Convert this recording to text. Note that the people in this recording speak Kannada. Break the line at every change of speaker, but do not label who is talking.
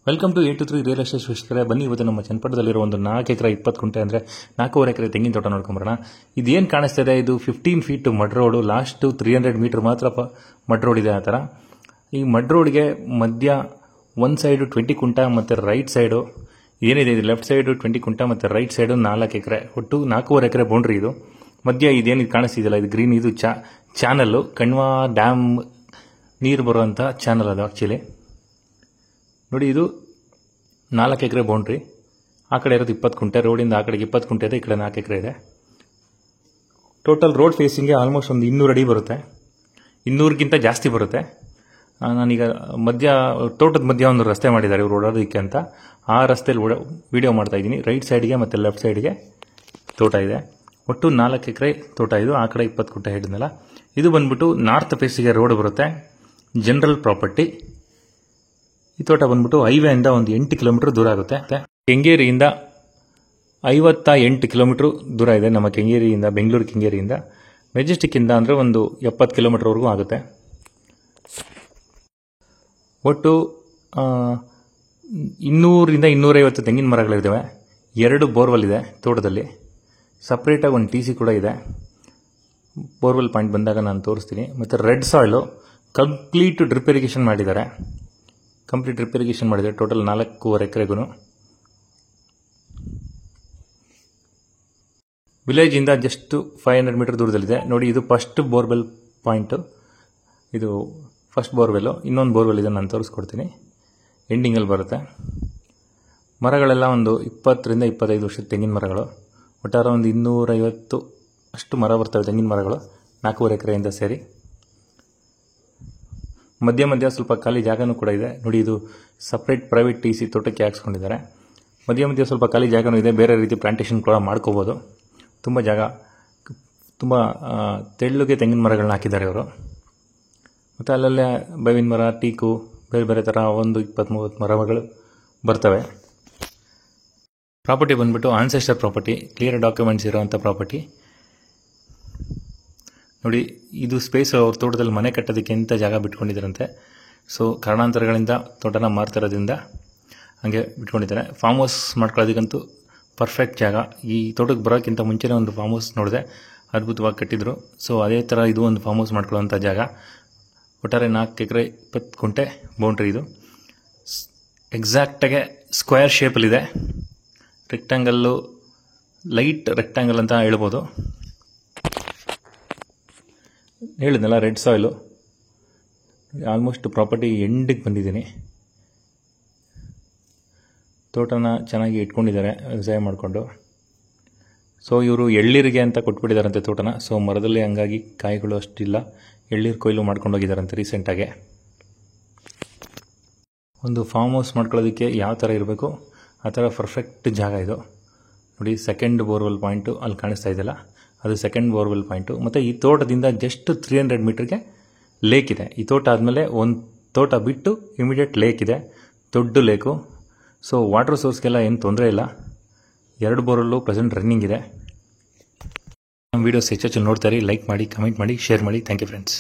ವೆಲ್ಕಮ್ ಟು 823 ರಿಯಲ್ ಎಸ್ಟೇಟ್ ವೀಕ್ಷಕರೇ. ಬನ್ನಿ ಇವತ್ತು ನಮ್ಮ ಚನ್ನಪಟ್ಟಣದಲ್ಲಿರೋ ಒಂದು 4 ಎಕರೆ 20 ಗುಂಟೆ ಅಂದರೆ 4.5 ಎಕರೆ ತೆಂಗಿನ ತೋಟ ನೋಡ್ಕೊಂಬರೋಣ. ಇದೇನು ಕಾಣಿಸ್ತಾ ಇದೆ, ಇದು 15 feet mud road. Last 300 metre ಮಾತ್ರ ಮಡ್ ರೋಡ್ ಇದೆ. ಆ ಥರ ಈ ಮಡ್ ರೋಡ್ಗೆ ಮಧ್ಯ ಒಂದು ಸೈಡು 20 ಕುಂಟ ಮತ್ತು ರೈಟ್ ಸೈಡು ಏನಿದೆ, ಇದು ಲೆಫ್ಟ್ ಸೈಡು 20 ಕುಂಟ ಮತ್ತು ರೈಟ್ ಸೈಡು 4 ಎಕರೆ, ಒಟ್ಟು 4.5 ಎಕರೆ ಬೌಂಡ್ರಿ. ಇದು ಮಧ್ಯ ಇದೇನು ಕಾಣಿಸ್ತಿದೆಯಲ್ಲ, ಇದು ಗ್ರೀನ್, ಇದು ಚಾನಲ್ಲು ಕಣ್ವಾ ಡ್ಯಾಮ್ ನೀರು ಬರುವಂಥ ಚಾನಲ್ ಅದು ಆ್ಯಕ್ಚುಲಿ. ನೋಡಿ, ಇದು 4 ಎಕರೆ ಬೌಂಡ್ರಿ. ಆ ಕಡೆ ಇರೋದು 20 ಕುಂಟೆ, ರೋಡಿಂದ ಆ ಕಡೆಗೆ 20 ಕುಂಟೆ ಇದೆ, ಈ ಕಡೆ 4 ಎಕರೆ ಇದೆ. ಟೋಟಲ್ ರೋಡ್ ಫೇಸಿಂಗ್ಗೆ ಆಲ್ಮೋಸ್ಟ್ ಒಂದು 200 ಅಡಿ ಬರುತ್ತೆ, 200ಗಿಂತ ಜಾಸ್ತಿ ಬರುತ್ತೆ. ನಾನೀಗ ತೋಟದ ಮಧ್ಯ ಒಂದು ರಸ್ತೆ ಮಾಡಿದ್ದಾರೆ ಇವರು ಓಡಾಡೋದಕ್ಕೆ ಅಂತ. ಆ ರಸ್ತೆಯಲ್ಲಿ ವಿಡಿಯೋ ಮಾಡ್ತಾ ಇದ್ದೀನಿ. ರೈಟ್ ಸೈಡ್ಗೆ ಮತ್ತು ಲೆಫ್ಟ್ ಸೈಡ್ಗೆ ತೋಟ ಇದೆ. ಒಟ್ಟು 4 ಎಕರೆ ತೋಟ ಇದು. ಆ ಕಡೆ 20 ಕುಂಟೆ ಹೇಳಿದ್ನಲ್ಲ. ಇದು ಬಂದ್ಬಿಟ್ಟು ನಾರ್ತ್ ಫೇಸಿಗೆ ರೋಡ್ ಬರುತ್ತೆ, ಜನರಲ್ ಪ್ರಾಪರ್ಟಿ. ಈ ತೋಟ ಬಂದ್ಬಿಟ್ಟು ಹೈವೇಯಿಂದ ಒಂದು 8 ಕಿಲೋಮೀಟರ್ ದೂರ ಆಗುತ್ತೆ. ಕೆಂಗೇರಿಯಿಂದ 58 ಕಿಲೋಮೀಟರ್ ದೂರ ಇದೆ ನಮ್ಮ ಕೆಂಗೇರಿಯಿಂದ, ಬೆಂಗಳೂರು ಕೆಂಗೇರಿಯಿಂದ. ಮೆಜೆಸ್ಟಿಕ್ಕಿಂದ ಅಂದರೆ ಒಂದು 70 ಕಿಲೋಮೀಟರ್ವರೆಗೂ ಆಗುತ್ತೆ. ಒಟ್ಟು 200ರಿಂದ 250 ತೆಂಗಿನ ಮರಗಳಿದ್ದಾವೆ. 2 ಬೋರ್ವೆಲ್ ಇದೆ ತೋಟದಲ್ಲಿ. ಸಪ್ರೇಟಾಗಿ ಒಂದು TC ಕೂಡ ಇದೆ. ಬೋರ್ವೆಲ್ ಪಾಯಿಂಟ್ ಬಂದಾಗ ನಾನು ತೋರಿಸ್ತೀನಿ. ಮತ್ತು red soil complete drip irrigation ಮಾಡಿದ್ದಾರೆ. ಟೋಟಲ್ 4.5 ಎಕರೆಗೂ. ವಿಲೇಜಿಂದ ಜಸ್ಟ್ 500 ಮೀಟರ್ ದೂರದಲ್ಲಿದೆ. ನೋಡಿ, ಇದು ಫಸ್ಟ್ ಬೋರ್ವೆಲ್ ಪಾಯಿಂಟು. ಇದು ಫಸ್ಟ್ ಬೋರ್ವೆಲ್ಲು. ಇನ್ನೊಂದು ಬೋರ್ವೆಲ್ ಇದೆ, ನಾನು ತೋರಿಸ್ಕೊಡ್ತೀನಿ. ಎಂಡಿಂಗಲ್ಲಿ ಬರುತ್ತೆ. ಮರಗಳೆಲ್ಲ ಒಂದು 20ರಿಂದ 25 ವರ್ಷದ ತೆಂಗಿನ ಮರಗಳು. ಒಟ್ಟಾರೆ ಒಂದು 250 ಅಷ್ಟು ಮರ ಬರ್ತವೆ ತೆಂಗಿನ ಮರಗಳು 4.5 ಎಕರೆಯಿಂದ ಸೇರಿ. ಮಧ್ಯ ಸ್ವಲ್ಪ ಖಾಲಿ ಜಾಗನೂ ಕೂಡ ಇದೆ. ನೋಡಿ, ಇದು ಸಪ್ರೇಟ್ ಪ್ರೈವೇಟ್ TC ತೋಟಕ್ಕೆ ಹಾಕ್ಸ್ಕೊಂಡಿದ್ದಾರೆ. ಮಧ್ಯ ಸ್ವಲ್ಪ ಖಾಲಿ ಜಾಗನೂ ಇದೆ. ಬೇರೆ ರೀತಿ ಪ್ಲಾಂಟೇಶನ್ ಕೂಡ ಮಾಡ್ಕೋಬೋದು. ತುಂಬ ಜಾಗ, ತುಂಬ ತೆಳ್ಳುಗೆ ತೆಂಗಿನ ಮರಗಳನ್ನ ಹಾಕಿದ್ದಾರೆ ಇವರು. ಮತ್ತು ಅಲ್ಲಲ್ಲೇ ಬೇವಿನ ಮರ, ಟೀಕು, ಬೇರೆ ಥರ ಒಂದು 20-30 ಮರಗಳು ಬರ್ತವೆ. ಪ್ರಾಪರ್ಟಿ ಬಂದ್ಬಿಟ್ಟು ಆನ್ಸೆಸ್ಟರ್ ಪ್ರಾಪರ್ಟಿ, ಕ್ಲಿಯರ್ ಡಾಕ್ಯುಮೆಂಟ್ಸ್ ಇರೋವಂಥ ಪ್ರಾಪರ್ಟಿ. ನೋಡಿ, ಇದು ಸ್ಪೇಸ್ ಅವ್ರ ತೋಟದಲ್ಲಿ ಮನೆ ಕಟ್ಟೋದಕ್ಕೆ ಎಂಥ ಜಾಗ ಬಿಟ್ಕೊಂಡಿದ್ದಾರಂತೆ. ಸೊ ಕಾರಣಾಂತರಗಳಿಂದ ತೋಟನ ಮಾರ್ತಿರೋದ್ರಿಂದ ಹಾಗೆ ಬಿಟ್ಕೊಂಡಿದ್ದಾರೆ. ಫಾರ್ಮ್ ಹೌಸ್ ಮಾಡ್ಕೊಳ್ಳೋದಕ್ಕಂತೂ ಪರ್ಫೆಕ್ಟ್ ಜಾಗ. ಈ ತೋಟಕ್ಕೆ ಬರೋಕ್ಕಿಂತ ಮುಂಚೆನೇ ಒಂದು ಫಾರ್ಮ್ ಹೌಸ್ ನೋಡಿದೆ, ಅದ್ಭುತವಾಗಿ ಕಟ್ಟಿದ್ರು. ಸೊ ಅದೇ ಥರ ಇದು ಒಂದು ಫಾರ್ಮ್ ಹೌಸ್ ಮಾಡ್ಕೊಳ್ಳೋವಂಥ ಜಾಗ. ಒಟ್ಟಾರೆ 4 ಎಕರೆ 20 ಕುಂಟೆ ಬೌಂಡ್ರಿ. ಇದು ಎಕ್ಸಾಕ್ಟಾಗೆ ಸ್ಕ್ವೇರ್ ಶೇಪಲ್ಲಿದೆ. ರೆಕ್ಟ್ಯಾಂಗಲ್ಲು, ಲೈಟ್ ರೆಕ್ಟ್ಯಾಂಗಲ್ ಅಂತ ಹೇಳ್ಬೋದು. ಹೇಳಿದ್ನಲ್ಲ, ರೆಡ್ ಸಾಯಿಲು. ಆಲ್ಮೋಸ್ಟ್ ಪ್ರಾಪರ್ಟಿ ಎಂಡಿಗೆ ಬಂದಿದ್ದೀನಿ. ತೋಟನ ಚೆನ್ನಾಗಿ ಇಟ್ಕೊಂಡಿದ್ದಾರೆ ವ್ಯವಸಾಯ ಮಾಡಿಕೊಂಡು. ಸೊ ಇವರು ಎಳ್ಳೀರಿಗೆ ಅಂತ ಕೊಟ್ಬಿಟ್ಟಿದ್ದಾರಂತೆ ತೋಟನ. ಸೊ ಮರದಲ್ಲಿ ಹಂಗಾಗಿ ಕಾಯಿಗಳು ಅಷ್ಟಿಲ್ಲ. ಎಳ್ಳೀರು ಕೊಯ್ಲು ಮಾಡ್ಕೊಂಡು ಹೋಗಿದ್ದಾರಂತೆ ರೀಸೆಂಟಾಗೆ. ಒಂದು ಫಾರ್ಮ್ ಹೌಸ್ ಮಾಡ್ಕೊಳ್ಳೋದಕ್ಕೆ ಯಾವ ಥರ ಇರಬೇಕು ಆ ಥರ ಪರ್ಫೆಕ್ಟ್ ಜಾಗ ಇದು. ನೋಡಿ, ಸೆಕೆಂಡ್ ಬೋರ್ವೆಲ್ ಪಾಯಿಂಟು ಅಲ್ಲಿ ಕಾಣಿಸ್ತಾ ಇದೆಯಲ್ಲ, ಅದು ಸೆಕೆಂಡ್ ಬೋರ್ವೆಲ್ ಪಾಯಿಂಟು. ಮತ್ತು ಈ ತೋಟದಿಂದ ಜಸ್ಟ್ 300 ಮೀಟರ್ಗೆ ಲೇಕ್ ಇದೆ. ಈ ತೋಟ ಆದಮೇಲೆ ಒಂದು ತೋಟ ಬಿಟ್ಟು ಇಮಿಡಿಯೇಟ್ ಲೇಕ್ ಇದೆ, ದೊಡ್ಡ ಲೇಕು. ಸೊ ವಾಟರ್ ಸೋರ್ಸ್ಗೆಲ್ಲ ಏನು ತೊಂದರೆ ಇಲ್ಲ. 2 ಬೋರಲ್ಲೂ ಪ್ರೆಸೆಂಟ್ ರನ್ನಿಂಗ್ ಇದೆ. ನಮ್ಮ ವೀಡಿಯೋಸ್ ಹೆಚ್ಚು ನೋಡ್ತಾರೆ. ಲೈಕ್ ಮಾಡಿ, ಕಮೆಂಟ್ ಮಾಡಿ, ಶೇರ್ ಮಾಡಿ. Thank you friends.